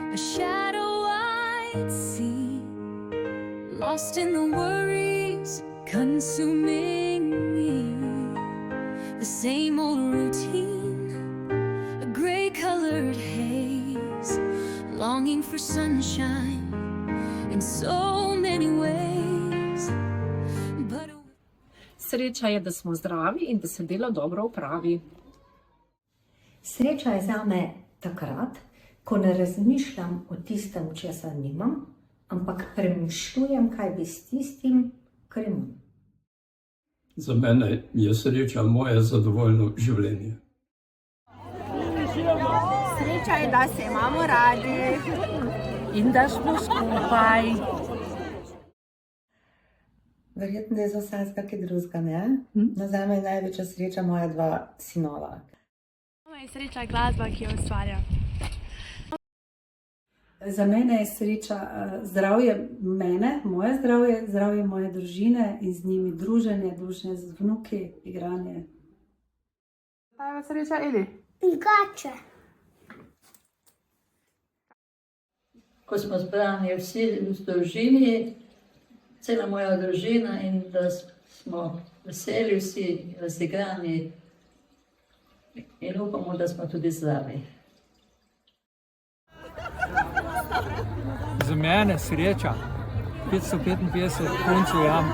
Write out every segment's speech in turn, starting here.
a shadow I'd see, lost in the worries consuming me. The same old routine, a gray-colored haze, longing for sunshine in so many ways. But Sreča je, da smo zdravi in da se delo dobro opravi. Sreča je zame takrat, ko ne razmišljam o tistem, česar nimam, ampak premišljujem, kaj bi s tistim, kar imam. Za mene je sreča moje zadovoljno življenje. Sreča je, da se imamo radi In da smo skupaj. Verjetno je za vse kakaj drugega, ne? No, zame je največja sreča moja dva sinova. Moja sreča je glasba, ki jo ustvarja. Za mene je sreča zdravje mene, moje zdravje, zdravje moje družine in z njimi druženje z vnuki, igranje. Kaj je sreča, Eli? Gače. Ko smo zbrani vsi v družini, cela moja družina in da smo veseli vsi, razigrani in upamo, da smo tudi zdravi. Za mene sreča, 555 koncev jam,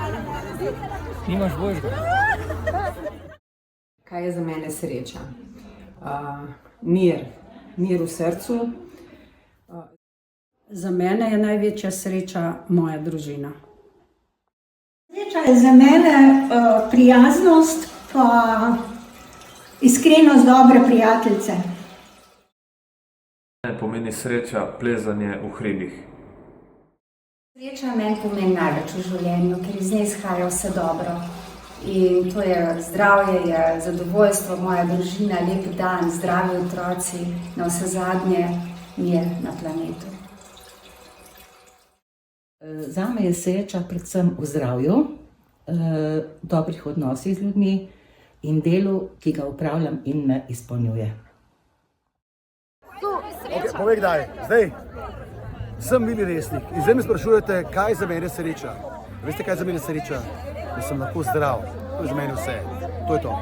nimaš božga. Kaj je za mene sreča? Mir v srcu. Za mene je največja sreča moja družina. Sreča je za mene prijaznost pa iskrenost dobre prijateljice. Pomeni sreča plezanje v hribih. Sreča meni pomeni največ v življenju, ker iz nje izhaja vse dobro. In to je zdravje, je zadovoljstvo, moja družina, lep dan, zdravi otroci, na vse zadnje mir na planetu. Zame je sreča predvsem v zdravju, dobrih odnosih z ljudmi in delu, ki ga upravljam in me izpolnjuje. Okay, povej kdaj, zdaj sem Vili Resnik in zdaj me sprašujete, kaj za mene sreča. Veste, kaj za mene sreča? Da sem lahko zdrav, to je za mene vse, to je to.